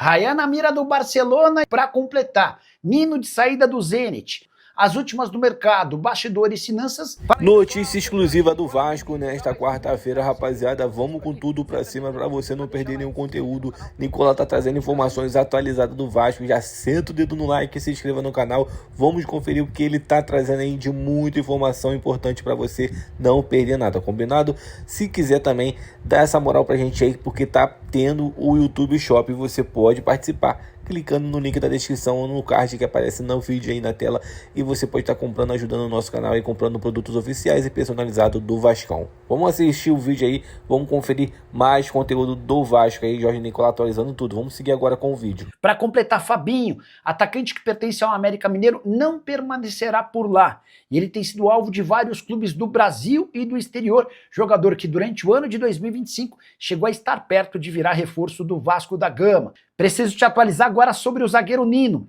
Ryan na mira do Barcelona para completar. Nino de saída do Zenit. As últimas do mercado, bastidores e finanças. Notícia exclusiva do Vasco nesta quarta-feira, rapaziada. Vamos com tudo pra cima pra você não perder nenhum conteúdo. Nicola tá trazendo informações atualizadas do Vasco. Já senta o dedo no like e se inscreva no canal. Vamos conferir o que ele tá trazendo aí de muita informação importante pra você não perder nada, combinado? Se quiser também, dá essa moral pra gente aí, porque tá tendo o YouTube Shop e você pode participar clicando no link da descrição ou no card que aparece no vídeo aí na tela, e você pode estar comprando, ajudando o nosso canal e comprando produtos oficiais e personalizados do Vascão. Vamos assistir o vídeo aí, vamos conferir mais conteúdo do Vasco aí, Jorge Nicola atualizando tudo. Vamos seguir agora com o vídeo. Para completar, Fabinho, atacante que pertence ao América Mineiro, não permanecerá por lá. E ele tem sido alvo de vários clubes do Brasil e do exterior, jogador que durante o ano de 2025 chegou a estar perto de virar reforço do Vasco da Gama. Preciso te atualizar agora sobre o zagueiro Nino,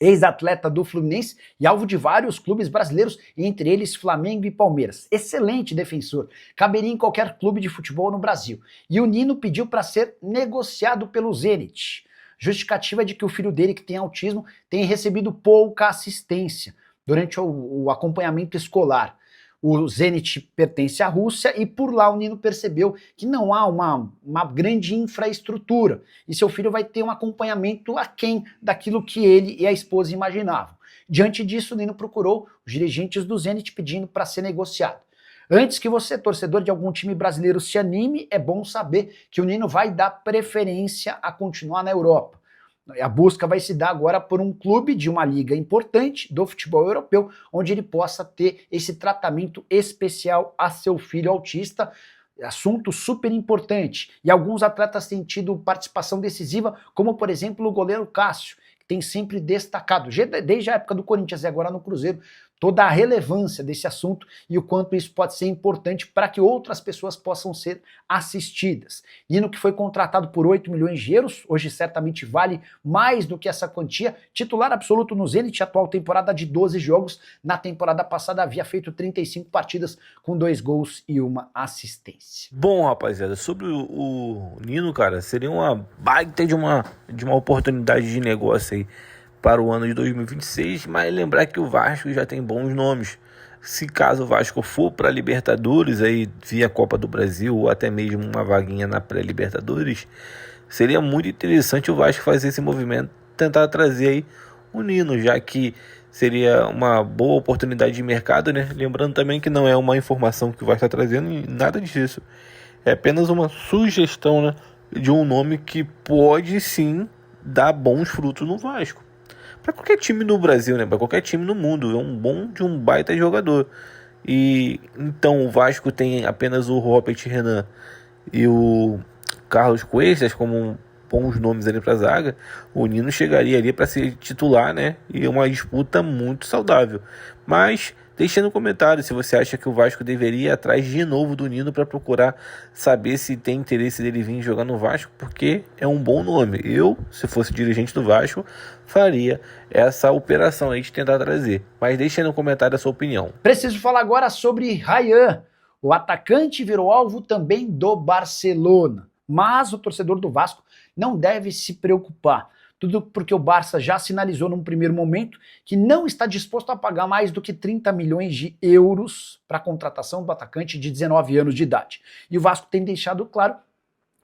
ex-atleta do Fluminense e alvo de vários clubes brasileiros, entre eles Flamengo e Palmeiras. Excelente defensor, caberia em qualquer clube de futebol no Brasil. E o Nino pediu para ser negociado pelo Zenit. Justificativa de que o filho dele, que tem autismo, tem recebido pouca assistência durante o acompanhamento escolar. O Zenit pertence à Rússia e por lá o Nino percebeu que não há uma grande infraestrutura e seu filho vai ter um acompanhamento aquém daquilo que ele e a esposa imaginavam. Diante disso, o Nino procurou os dirigentes do Zenit pedindo para ser negociado. Antes que você, torcedor de algum time brasileiro, se anime, é bom saber que o Nino vai dar preferência a continuar na Europa. A busca vai se dar agora por um clube de uma liga importante do futebol europeu, onde ele possa ter esse tratamento especial a seu filho autista, assunto super importante. E alguns atletas têm tido participação decisiva, como por exemplo o goleiro Cássio, que tem sempre destacado, desde a época do Corinthians e agora no Cruzeiro, toda a relevância desse assunto e o quanto isso pode ser importante para que outras pessoas possam ser assistidas. Nino, que foi contratado por 8 milhões de euros, hoje certamente vale mais do que essa quantia, titular absoluto no Zenit, atual temporada de 12 jogos, na temporada passada havia feito 35 partidas com 2 gols e 1 assistência. Bom, rapaziada, sobre o Nino, cara, seria uma baita de uma oportunidade de negócio aí para o ano de 2026, mas lembrar que o Vasco já tem bons nomes. Se caso o Vasco for para Libertadores, aí via Copa do Brasil ou até mesmo uma vaguinha na pré-Libertadores, seria muito interessante o Vasco fazer esse movimento, tentar trazer aí o Nino, já que seria uma boa oportunidade de mercado, né? Lembrando também que não é uma informação que o Vasco está trazendo, nada disso. É apenas uma sugestão, né, de um nome que pode sim dar bons frutos no Vasco. Para qualquer time no Brasil, né? Para qualquer time no mundo, é um baita jogador. E então o Vasco tem apenas o Robert Renan e o Carlos Cuestas como bons nomes ali para a zaga. O Nino chegaria ali para ser titular, né? E uma disputa muito saudável. Mas deixa no comentário se você acha que o Vasco deveria ir atrás de novo do Nino para procurar saber se tem interesse dele vir jogar no Vasco, porque é um bom nome. Eu, se fosse dirigente do Vasco, faria essa operação aí de tentar trazer. Mas deixa no comentário a sua opinião. Preciso falar agora sobre Ryan. O atacante virou alvo também do Barcelona. Mas o torcedor do Vasco não deve se preocupar. Tudo porque o Barça já sinalizou num primeiro momento que não está disposto a pagar mais do que 30 milhões de euros para a contratação do atacante de 19 anos de idade. E o Vasco tem deixado claro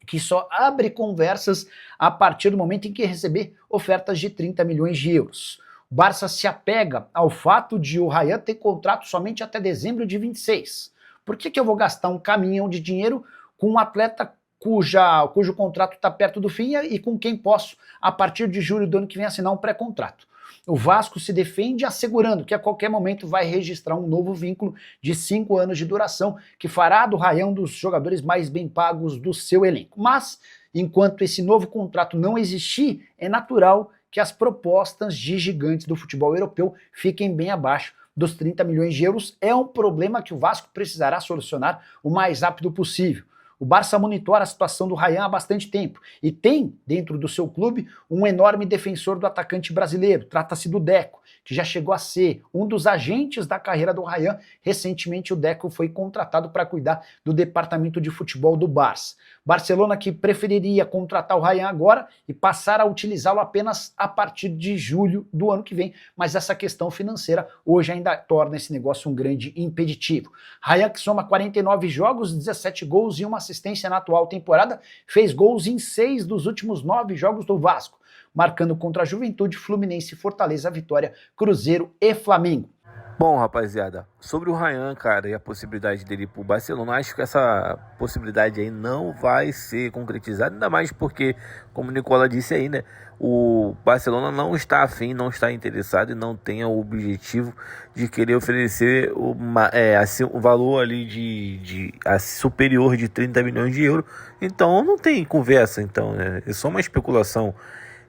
que só abre conversas a partir do momento em que receber ofertas de 30 milhões de euros. O Barça se apega ao fato de o Ryan ter contrato somente até dezembro de 26. Por que eu vou gastar um caminhão de dinheiro com um atleta cujo contrato está perto do fim e com quem posso, a partir de julho do ano que vem, assinar um pré-contrato? O Vasco se defende assegurando que a qualquer momento vai registrar um novo vínculo de 5 anos de duração, que fará do Ryan um dos jogadores mais bem pagos do seu elenco. Mas, enquanto esse novo contrato não existir, é natural que as propostas de gigantes do futebol europeu fiquem bem abaixo dos 30 milhões de euros. É um problema que o Vasco precisará solucionar o mais rápido possível. O Barça monitora a situação do Ryan há bastante tempo e tem, dentro do seu clube, um enorme defensor do atacante brasileiro. Trata-se do Deco, que já chegou a ser um dos agentes da carreira do Ryan. Recentemente o Deco foi contratado para cuidar do departamento de futebol do Barça. Barcelona que preferiria contratar o Ryan agora e passar a utilizá-lo apenas a partir de julho do ano que vem, mas essa questão financeira hoje ainda torna esse negócio um grande impeditivo. Ryan, que soma 49 jogos, 17 gols e uma assistência na atual temporada, fez gols em 6 dos últimos 9 jogos do Vasco, marcando contra a Juventude, Fluminense, Fortaleza, Vitória, Cruzeiro e Flamengo. Bom, rapaziada, sobre o Ryan, cara, e a possibilidade dele ir pro Barcelona, acho que essa possibilidade aí não vai ser concretizada, ainda mais porque, como o Nicola disse aí, né, o Barcelona não está afim, não está interessado e não tem o objetivo de querer oferecer o valor ali superior de 30 milhões de euros, então não tem conversa, então, né, é só uma especulação.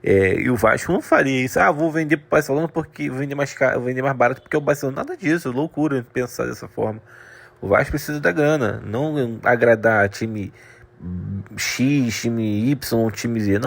E o Vasco não faria isso. Vou vender pro Barcelona porque vou vender mais caro, vou vender mais barato porque é o Barcelona. Nada disso, é loucura pensar dessa forma. O Vasco precisa da grana, não agradar time X, time Y, time Z.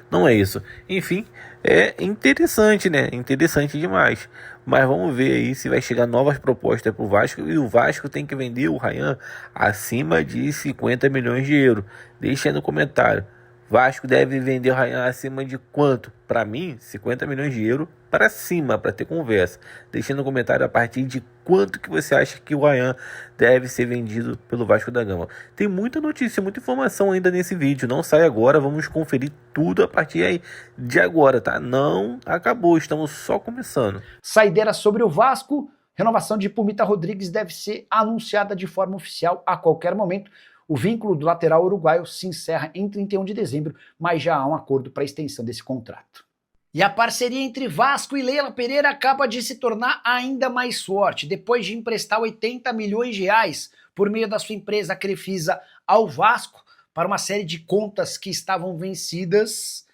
Não é isso. Enfim, é interessante, né? Interessante demais. Mas vamos ver aí se vai chegar novas propostas pro Vasco. E o Vasco tem que vender o Ryan acima de 50 milhões de euros. Deixa aí no comentário. Vasco deve vender o Ryan acima de quanto? Para mim, 50 milhões de euros para cima, para ter conversa. Deixa no comentário a partir de quanto que você acha que o Ryan deve ser vendido pelo Vasco da Gama. Tem muita notícia, muita informação ainda nesse vídeo. Não sai agora, vamos conferir tudo a partir aí de agora, tá? Não acabou, estamos só começando. Saideira sobre o Vasco, renovação de Pumita Rodrigues deve ser anunciada de forma oficial a qualquer momento. O vínculo do lateral uruguaio se encerra em 31 de dezembro, mas já há um acordo para a extensão desse contrato. E a parceria entre Vasco e Leila Pereira acaba de se tornar ainda mais forte. Depois de emprestar 80 milhões de reais por meio da sua empresa Crefisa ao Vasco para uma série de contas que estavam vencidas,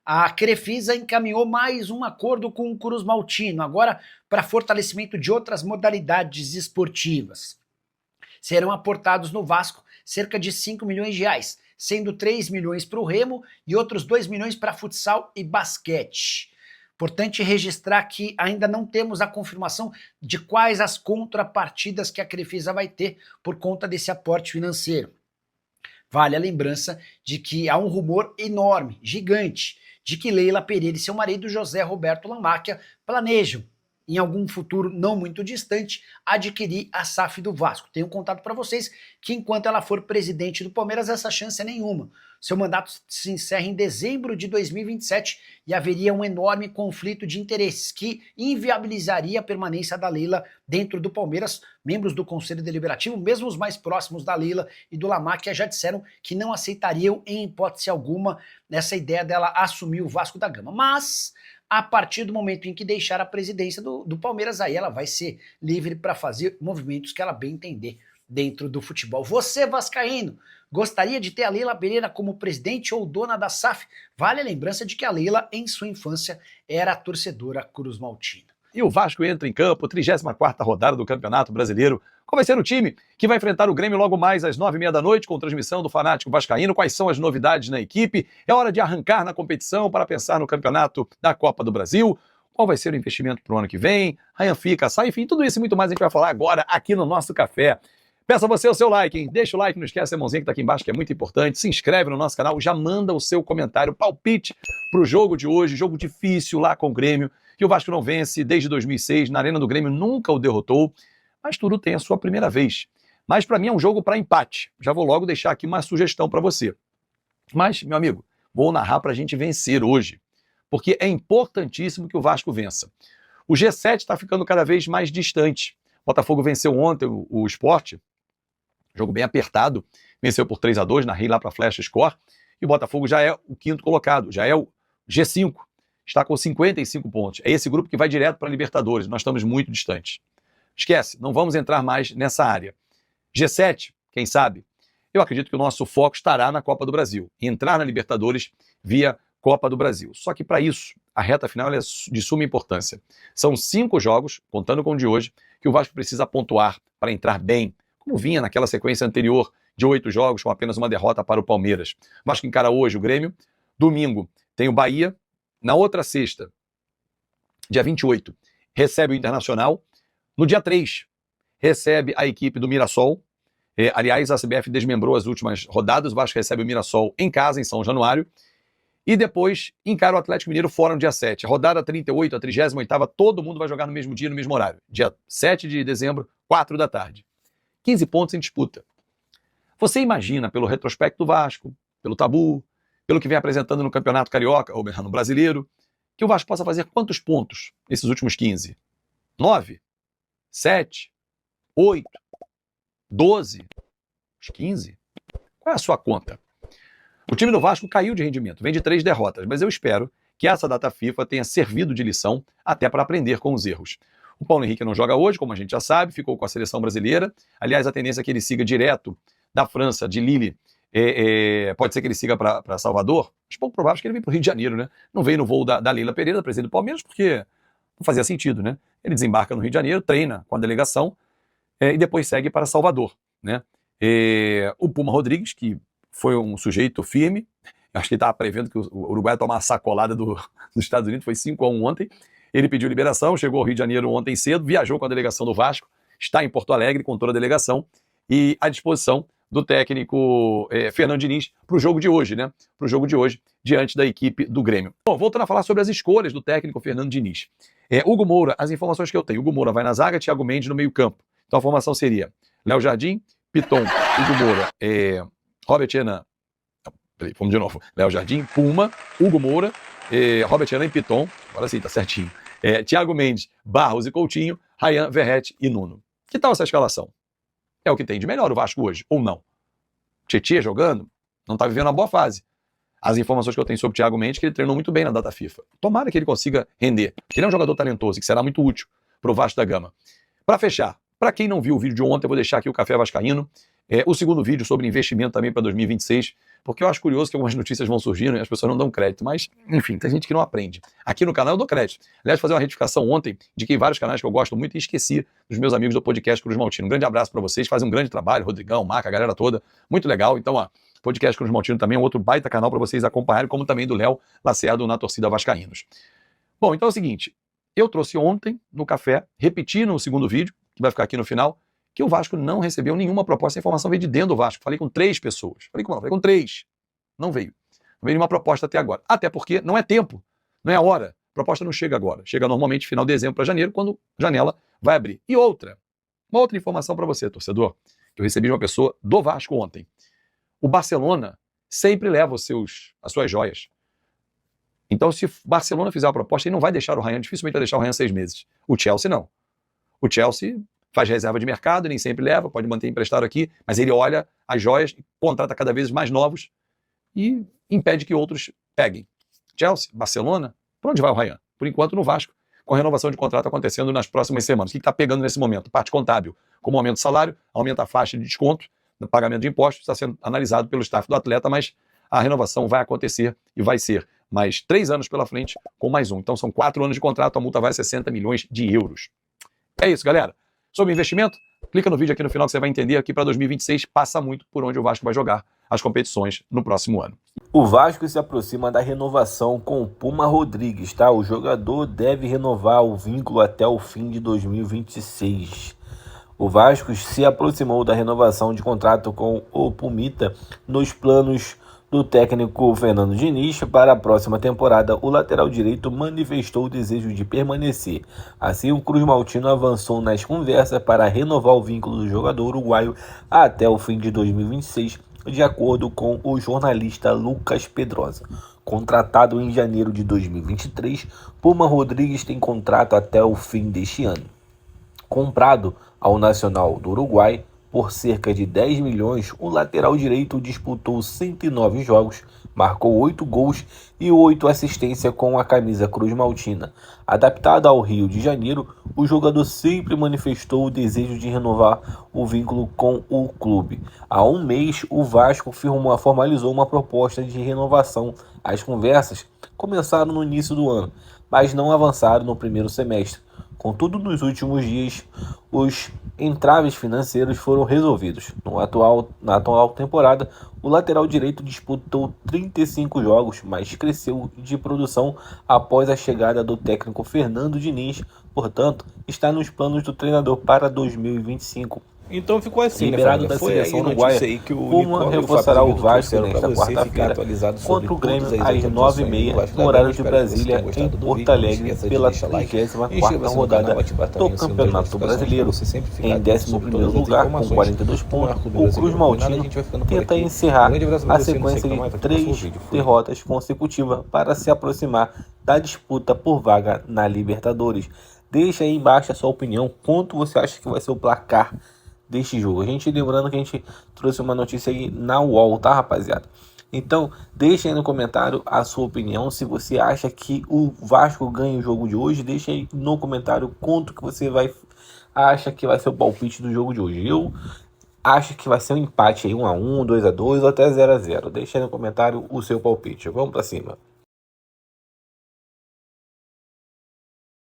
a Crefisa encaminhou mais um acordo com o Cruz Maltino, agora para fortalecimento de outras modalidades esportivas. Serão aportados no Vasco cerca de 5 milhões de reais, sendo 3 milhões para o Remo e outros 2 milhões para futsal e basquete. Importante registrar que ainda não temos a confirmação de quais as contrapartidas que a Crefisa vai ter por conta desse aporte financeiro. Vale a lembrança de que há um rumor enorme, gigante, de que Leila Pereira e seu marido José Roberto Lamáquia planejam, em algum futuro não muito distante, adquirir a SAF do Vasco. Tenho contado para vocês que enquanto ela for presidente do Palmeiras, essa chance é nenhuma. Seu mandato se encerra em dezembro de 2027 e haveria um enorme conflito de interesses que inviabilizaria a permanência da Leila dentro do Palmeiras. Membros do Conselho Deliberativo, mesmo os mais próximos da Leila e do Lamáquia, já disseram que não aceitariam em hipótese alguma essa ideia dela assumir o Vasco da Gama. Mas a partir do momento em que deixar a presidência do Palmeiras, aí ela vai ser livre para fazer movimentos que ela bem entender dentro do futebol. Você, vascaíno, gostaria de ter a Leila Pereira como presidente ou dona da SAF? Vale a lembrança de que a Leila, em sua infância, era a torcedora Cruz Maltina. E o Vasco entra em campo, 34ª rodada do Campeonato Brasileiro. Qual vai ser o time que vai enfrentar o Grêmio logo mais às 9h30 da noite, com transmissão do Fanático Vascaíno? Quais são as novidades na equipe? É hora de arrancar na competição para pensar no campeonato da Copa do Brasil. Qual vai ser o investimento para o ano que vem? Ryan fica, sai, enfim, tudo isso e muito mais a gente vai falar agora aqui no nosso café. Peço a você o seu like, hein? Deixa o like, não esquece a mãozinha que está aqui embaixo, que é muito importante. Se inscreve no nosso canal, já manda o seu comentário, palpite para o jogo de hoje, jogo difícil lá com o Grêmio, que o Vasco não vence desde 2006, na Arena do Grêmio nunca o derrotou, mas tudo tem a sua primeira vez. Mas para mim é um jogo para empate. Já vou logo deixar aqui uma sugestão para você. Mas, meu amigo, vou narrar para a gente vencer hoje, porque é importantíssimo que o Vasco vença. O G7 está ficando cada vez mais distante. O Botafogo venceu ontem o Sport, jogo bem apertado, venceu por 3-2, narrei lá para a Flash Score, e o Botafogo já é o 5º colocado, já é o G5, está com 55 pontos. É esse grupo que vai direto para a Libertadores, nós estamos muito distantes. Esquece, não vamos entrar mais nessa área. G7, quem sabe? Eu acredito que o nosso foco estará na Copa do Brasil, entrar na Libertadores via Copa do Brasil. Só que para isso, a reta final é de suma importância. São 5 jogos, contando com o de hoje, que o Vasco precisa pontuar para entrar bem, como vinha naquela sequência anterior, de 8 jogos, com apenas uma derrota para o Palmeiras. O Vasco encara hoje o Grêmio. Domingo tem o Bahia. Na outra sexta, dia 28, recebe o Internacional. No dia 3, recebe a equipe do Mirassol. Aliás, a CBF desmembrou as últimas rodadas. O Vasco recebe o Mirassol em casa, em São Januário. E depois encara o Atlético Mineiro fora no dia 7. Rodada 38, a 38ª, todo mundo vai jogar no mesmo dia, no mesmo horário. Dia 7 de dezembro, 4 da tarde. 15 pontos em disputa. Você imagina, pelo retrospecto do Vasco, pelo tabu, pelo que vem apresentando no Campeonato Carioca, ou no Brasileiro, que o Vasco possa fazer quantos pontos nesses últimos 15? 9? 7? 8? 12? 15? Qual é a sua conta? O time do Vasco caiu de rendimento, vem de 3 derrotas, mas eu espero que essa data FIFA tenha servido de lição até para aprender com os erros. O Paulo Henrique não joga hoje, como a gente já sabe, ficou com a seleção brasileira. Aliás, a tendência é que ele siga direto da França, de Lille, pode ser que ele siga para Salvador. Acho pouco provável que ele venha para o Rio de Janeiro, né? Não veio no voo da Leila Pereira, presidente do Palmeiras, porque não fazia sentido, né? Ele desembarca no Rio de Janeiro, treina com a delegação e depois segue para Salvador, né? O Puma Rodrigues, que foi um sujeito firme, acho que ele estava prevendo que o Uruguai ia tomar uma sacolada dos Estados Unidos, foi 5-1 ontem. Ele pediu liberação, chegou ao Rio de Janeiro ontem cedo, viajou com a delegação do Vasco, está em Porto Alegre com toda a delegação e à disposição do técnico Fernando Diniz para o jogo de hoje, né? Para o jogo de hoje, diante da equipe do Grêmio. Bom, voltando a falar sobre as escolhas do técnico Fernando Diniz. Hugo Moura, as informações que eu tenho, Hugo Moura vai na zaga, Thiago Mendes no meio campo. Então a formação seria Léo Jardim, Piton, Hugo Moura, Robert Enan, vamos de novo, Léo Jardim, Puma, Hugo Moura, Robert Enan e Piton, agora sim, tá certinho. Thiago Mendes, Barros e Coutinho, Ryan, Verratti e Nuno. Que tal essa escalação? É o que tem de melhor o Vasco hoje, ou não? Tietê jogando, não tá vivendo uma boa fase. As informações que eu tenho sobre o Thiago Mendes, que ele treinou muito bem na data FIFA. Tomara que ele consiga render. Ele é um jogador talentoso, que será muito útil pro Vasco da Gama. Para fechar, para quem não viu o vídeo de ontem, eu vou deixar aqui o Café Vascaíno. O segundo vídeo sobre investimento também para 2026, porque eu acho curioso que algumas notícias vão surgindo e as pessoas não dão crédito, mas, enfim, tem gente que não aprende. Aqui no canal eu dou crédito. Aliás, fazer uma retificação ontem, indiquei vários canais que eu gosto muito e esqueci dos meus amigos do podcast Cruz Maltino. Um grande abraço para vocês, fazem um grande trabalho, Rodrigão, Marca, a galera toda, muito legal. Então, podcast Cruz Maltino também é um outro baita canal para vocês acompanharem, como também do Léo Lacerda na torcida Vascaínos. Bom, então é o seguinte, eu trouxe ontem no café, repeti no segundo vídeo, que vai ficar aqui no final, que o Vasco não recebeu nenhuma proposta. A informação veio de dentro do Vasco. Falei com 3 pessoas. Falei com 3. Não veio. Não veio nenhuma proposta até agora. Até porque não é tempo, não é a hora. A proposta não chega agora. Chega normalmente final de dezembro para janeiro, quando a janela vai abrir. E uma outra informação para você, torcedor, que eu recebi de uma pessoa do Vasco ontem. O Barcelona sempre leva as suas joias. Então, se o Barcelona fizer a proposta, ele não vai deixar o Ryan, dificilmente vai deixar o Ryan 6 meses. O Chelsea não. O Chelsea faz reserva de mercado, nem sempre leva, pode manter emprestado aqui, mas ele olha as joias, contrata cada vez mais novos e impede que outros peguem. Chelsea, Barcelona, para onde vai o Ryan? Por enquanto no Vasco, com a renovação de contrato acontecendo nas próximas semanas. O que está pegando nesse momento? Parte contábil, como aumento do salário, aumenta a faixa de desconto no pagamento de impostos, está sendo analisado pelo staff do atleta, mas a renovação vai acontecer e vai ser mais 3 anos pela frente com mais um. Então são 4 anos de contrato, a multa vai a 60 milhões de euros. É isso, galera. Sobre investimento, clica no vídeo aqui no final que você vai entender que para 2026 passa muito por onde o Vasco vai jogar as competições no próximo ano. O Vasco se aproxima da renovação com o Puma Rodrigues, tá? O jogador deve renovar o vínculo até o fim de 2026. O Vasco se aproximou da renovação de contrato com o Pumita nos planos do técnico Fernando Diniz. Para a próxima temporada, o lateral direito manifestou o desejo de permanecer. Assim, o Cruz Maltino avançou nas conversas para renovar o vínculo do jogador uruguaio até o fim de 2026, de acordo com o jornalista Lucas Pedrosa. Contratado em janeiro de 2023, Puma Rodrigues tem contrato até o fim deste ano. Comprado ao Nacional do Uruguai por cerca de 10 milhões, o lateral direito disputou 109 jogos, marcou 8 gols e 8 assistências com a camisa Cruz Maltina. Adaptado ao Rio de Janeiro, o jogador sempre manifestou o desejo de renovar o vínculo com o clube. Há um mês, o Vasco formalizou uma proposta de renovação. As conversas começaram no início do ano, mas não avançaram no primeiro semestre. Contudo, nos últimos dias, os entraves financeiros foram resolvidos. Na atual temporada, o lateral direito disputou 35 jogos, mas cresceu de produção após a chegada do técnico Fernando Diniz, portanto, está nos planos do treinador para 2025. Então ficou assim, Liberado né, da foi seleção aí uruguaia, aí que o Koeman Nicola e o reforçará o Fabrício Vasco trouxeram nesta pra você ficar quarta-feira atualizado sobre contra o Grêmio todas as às atualizações do 9h30 Vasco da no Gama. horário de Espero que vocês Brasília, tenham em gostado do Porto vídeo. Não Alegre, esqueça de pela deixar like, 34ª inscreva-se no rodada canal, ative também do o sininho das Campeonato notificações Brasileiro. para você sempre ficar Em atento sobre 11º todas as lugar, com informações 42 do pontos, maior clube o Cruz brasileiro. Combinado? A Maltino gente vai ficando por tenta aqui. encerrar Grande abraço pra a você, não sei sequência o que mais, de vai pro próximo 3 vídeo. Fui. derrotas consecutivas para se aproximar da disputa por vaga na Libertadores. Deixa aí embaixo a sua opinião, quanto você acha que vai ser o placar deste jogo. Lembrando que a gente trouxe uma notícia aí na UOL, tá, rapaziada? Então, deixa aí no comentário a sua opinião, se você acha que o Vasco ganha o jogo de hoje, deixa aí no comentário quanto que você acha que vai ser o palpite do jogo de hoje. Eu acho que vai ser um empate aí, 1-1, 2-2 ou até 0-0. Deixa aí no comentário o seu palpite. Vamos pra cima.